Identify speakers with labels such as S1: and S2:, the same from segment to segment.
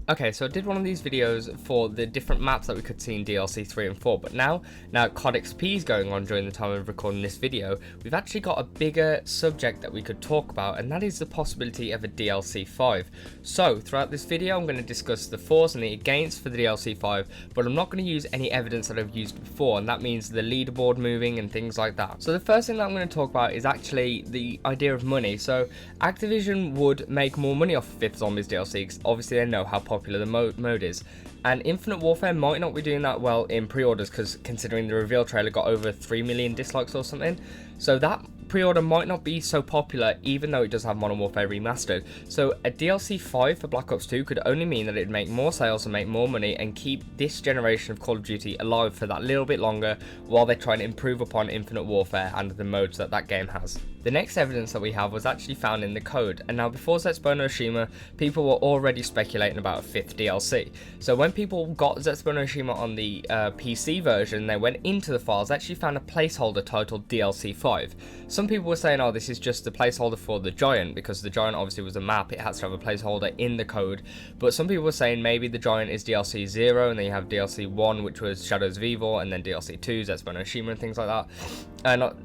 S1: Okay, so I did one of these videos for the different maps that we could see in DLC 3 and 4, but now COD XP is going on during the time of recording this video, we've actually got a bigger subject that we could talk about, and that is the possibility of a DLC 5. So, throughout this video, I'm going to discuss the fors and the against for the DLC 5, but I'm not going to use any evidence that I've used before, and that means the leaderboard moving and things like that. So the first thing that I'm going to talk about is actually the idea of money. So, Activision would make more money off of 5th Zombies DLC, because obviously they know how popular the mode is, and Infinite Warfare might not be doing that well in pre-orders, because considering the reveal trailer got over 3 million dislikes or something, so that pre-order might not be so popular, even though it does have Modern Warfare Remastered. So a DLC 5 for Black Ops 2 could only mean that it'd make more sales and make more money and keep this generation of Call of Duty alive for that little bit longer while they try and improve upon Infinite Warfare and the modes that that game has. The next evidence that we have was actually found in the code, and now before Zetsubo no Shima, people were already speculating about a 5th DLC. So when people got Zetsubo no Shima on the PC version, they went into the files, actually found a placeholder titled DLC 5. Some people were saying, oh, this is just the placeholder for the Giant, because the Giant obviously was a map, it has to have a placeholder in the code, but some people were saying maybe the Giant is DLC 0, and then you have DLC 1, which was Shadows of Evil, and then DLC 2, Zetsubo no Shima and things like that. Not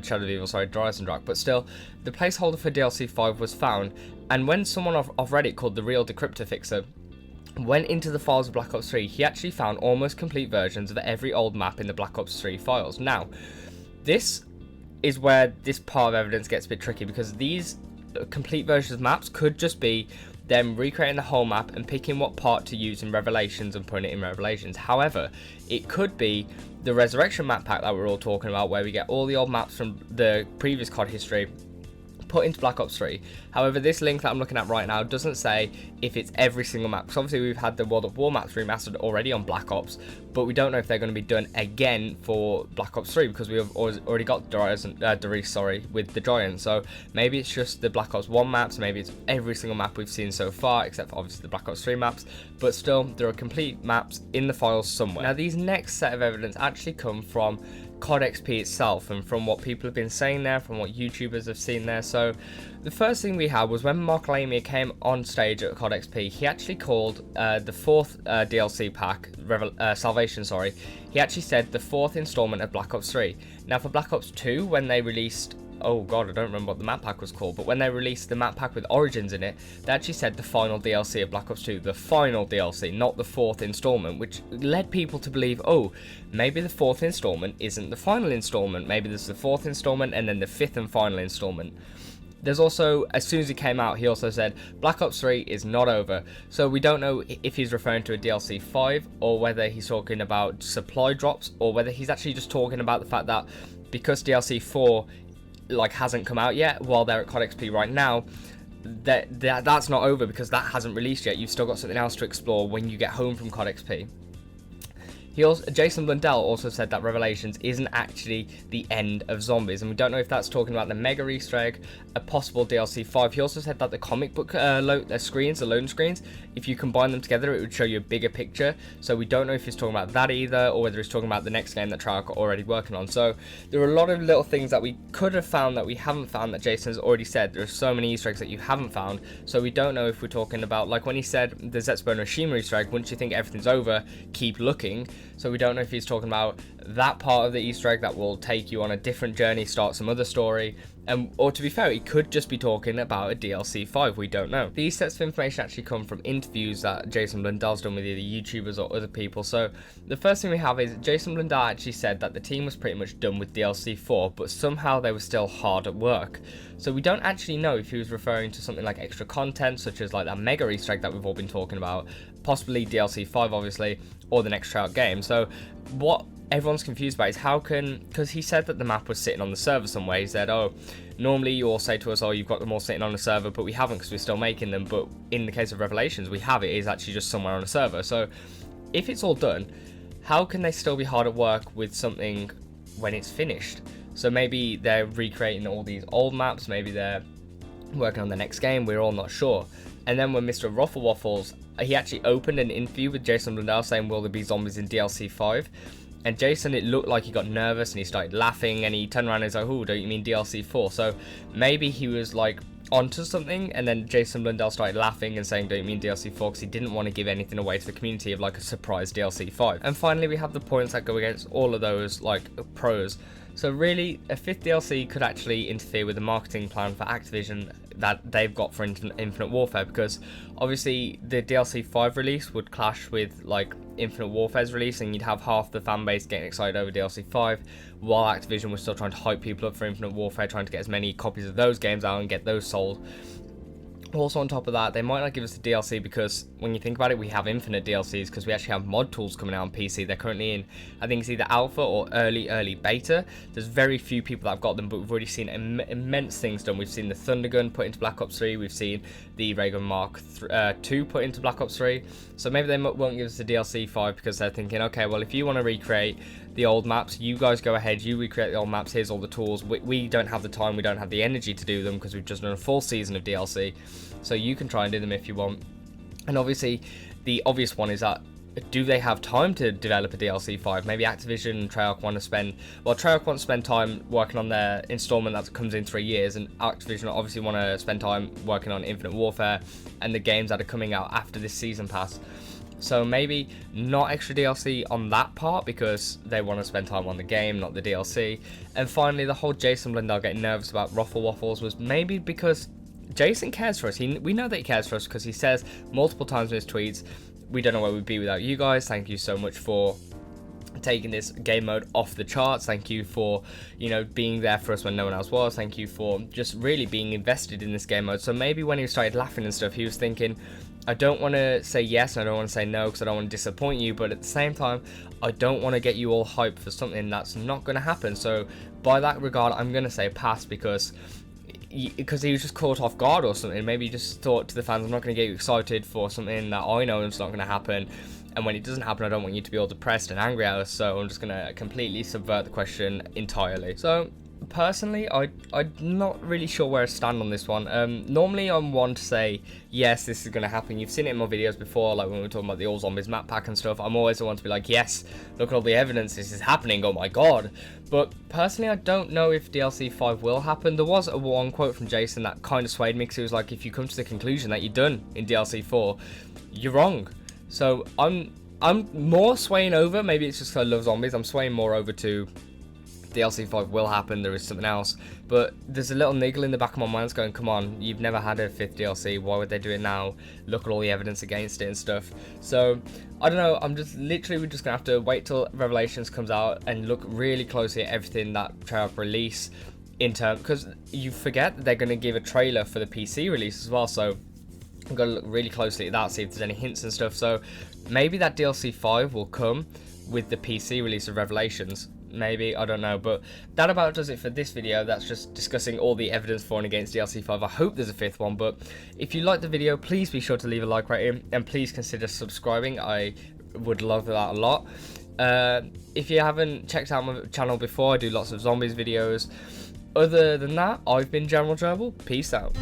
S1: Shadow of Evil, sorry, Darius and Drak, but still, the placeholder for DLC 5 was found, and when someone off Reddit called the Real Decryptor Fixer went into the files of Black Ops 3, he actually found almost complete versions of every old map in the Black Ops 3 files. Now, this is where this part of evidence gets a bit tricky, because these complete versions of maps could just be them recreating the whole map and picking what part to use in Revelations and putting it in Revelations. However, it could be the Resurrection map pack that we're all talking about, where we get all the old maps from the previous COD history put into Black Ops 3. However, this link that I'm looking at right now doesn't say if it's every single map, because obviously we've had the World of War maps remastered already on Black Ops, but we don't know if they're going to be done again for Black Ops 3, because we have already got Darius with the Giant. So maybe it's just the Black Ops 1 maps, maybe it's every single map we've seen so far, except for obviously the Black Ops 3 maps, but still, there are complete maps in the files somewhere. Now, these next set of evidence actually come from COD XP itself, and from what people have been saying there, from what YouTubers have seen there. So the first thing we had was when Mark Lamia came on stage at COD XP, he actually called the 4th DLC pack, Salvation, sorry, he actually said the 4th installment of Black Ops 3. Now for Black Ops 2, when they released, oh god, I don't remember what the map pack was called, but when they released the map pack with Origins in it, they actually said the final DLC of Black Ops 2, the final DLC, not the 4th installment, which led people to believe, oh, maybe the 4th installment isn't the final installment, maybe there's the 4th installment and then the 5th and final installment. There's also, as soon as he came out, he also said Black Ops 3 is not over. So we don't know if he's referring to a DLC 5, or whether he's talking about supply drops, or whether he's actually just talking about the fact that because DLC 4 hasn't come out yet while they're at COD XP right now, that's not over, because that hasn't released yet. You've still got something else to explore when you get home from COD XP. Jason Blundell also said that Revelations isn't actually the end of Zombies, and we don't know if that's talking about the Mega Easter egg, a possible DLC 5. He also said that the comic book screens, the loading screens, if you combine them together, it would show you a bigger picture. So we don't know if he's talking about that either, or whether he's talking about the next game that Treyarch are already working on. So there are a lot of little things that we could have found that we haven't found, that Jason has already said. There are so many Easter eggs that you haven't found, so we don't know if we're talking about, like when he said the Zetsubo no Shima Easter egg, once you think everything's over, keep looking. So we don't know if he's talking about that part of the Easter egg that will take you on a different journey, start some other story, or to be fair, he could just be talking about a DLC 5, we don't know. These sets of information actually come from interviews that Jason Blundell's done with either YouTubers or other people. So the first thing we have is Jason Blundell actually said that the team was pretty much done with DLC 4, but somehow they were still hard at work. So we don't actually know if he was referring to something like extra content, such as like that Mega Easter egg that we've all been talking about, possibly DLC 5 obviously, or the next Treyarch game. So what everyone's confused about is because he said that the map was sitting on the server somewhere. He said, oh, normally you all say to us, oh, you've got them all sitting on the server, but we haven't, because we're still making them. But in the case of Revelations, we have it is actually just somewhere on a server. So if it's all done, how can they still be hard at work with something when it's finished? So maybe they're recreating all these old maps, maybe they're working on the next game, we're all not sure. And then when Mr. Ruffle Waffles, he actually opened an interview with Jason Blundell saying, will there be zombies in DLC 5? And Jason, it looked like he got nervous and he started laughing, and he turned around and was like, oh, don't you mean DLC 4? So maybe he was like onto something, and then Jason Blundell started laughing and saying, don't you mean DLC 4, because he didn't want to give anything away to the community of like a surprise DLC 5. And finally, we have the points that go against all of those like pros. So really, a 5th DLC could actually interfere with the marketing plan for Activision that they've got for Infinite Warfare, because obviously the DLC 5 release would clash with like Infinite Warfare's release, and you'd have half the fan base getting excited over DLC 5, while Activision was still trying to hype people up for Infinite Warfare, trying to get as many copies of those games out and get those sold. Also on top of that, they might not give us the DLC because when you think about it, we have infinite DLCs because we actually have mod tools coming out on PC. They're currently in, I think it's either alpha or early beta. There's very few people that have got them, but we've already seen immense things done. We've seen the Thunder Gun put into Black Ops 3. We've seen the Ray Gun Mark 2 put into Black Ops 3. So maybe they won't give us the DLC 5 because they're thinking, okay, well, if you want to recreate the old maps, you guys go ahead, you recreate the old maps, here's all the tools. We don't have the time, we don't have the energy to do them because we've just done a full season of DLC. So you can try and do them if you want. And obviously, the obvious one is that, do they have time to develop a DLC 5? Maybe Activision and Treyarch want to spend... Well, Treyarch wants to spend time working on their installment that comes in 3 years, and Activision obviously want to spend time working on Infinite Warfare and the games that are coming out after this season pass. So maybe not extra DLC on that part because they want to spend time on the game, not the DLC. And finally, the whole Jason Blundell getting nervous about Ruffle Waffles was maybe because Jason cares for us. We know that he cares for us because he says multiple times in his tweets, we don't know where we'd be without you guys. Thank you so much for taking this game mode off the charts. Thank you for, you know, being there for us when no one else was. Thank you for just really being invested in this game mode. So maybe when he started laughing and stuff, he was thinking, I don't want to say yes and I don't want to say no because I don't want to disappoint you, but at the same time, I don't want to get you all hyped for something that's not going to happen. So by that regard, I'm going to say pass because he was just caught off guard or something. Maybe he just thought to the fans, I'm not going to get you excited for something that I know is not going to happen. And when it doesn't happen, I don't want you to be all depressed and angry at us. So I'm just going to completely subvert the question entirely. So personally, I'm not really sure where I stand on this one. Normally I'm one to say, yes, this is going to happen. You've seen it in my videos before, like when we were talking about the All Zombies map pack and stuff. I'm always the one to be like, yes, look at all the evidence, this is happening, oh my god. But personally, I don't know if DLC 5 will happen. There was one quote from Jason that kind of swayed me because he was like, if you come to the conclusion that you're done in DLC 4, you're wrong. So I'm more swaying over, maybe it's just because I love zombies, I'm swaying more over to DLC 5 will happen, there is something else, but there's a little niggle in the back of my mind that's going, come on, you've never had a 5th DLC, why would they do it now? Look at all the evidence against it and stuff. So I don't know, we're just gonna have to wait till Revelations comes out and look really closely at everything that Treyarch release in terms, because you forget that they're going to give a trailer for the PC release as well, so I've got to look really closely at that, see if there's any hints and stuff. So maybe that DLC 5 will come with the PC release of Revelations. Maybe, I don't know, but that about does it for this video. That's just discussing all the evidence for and against DLC 5. I hope there's a 5th one, but if you liked the video, please be sure to leave a like rating, and please consider subscribing. I would love that a lot. If you haven't checked out my channel before, I do lots of zombies videos. Other than that, I've been GeneralGerbil. Peace out.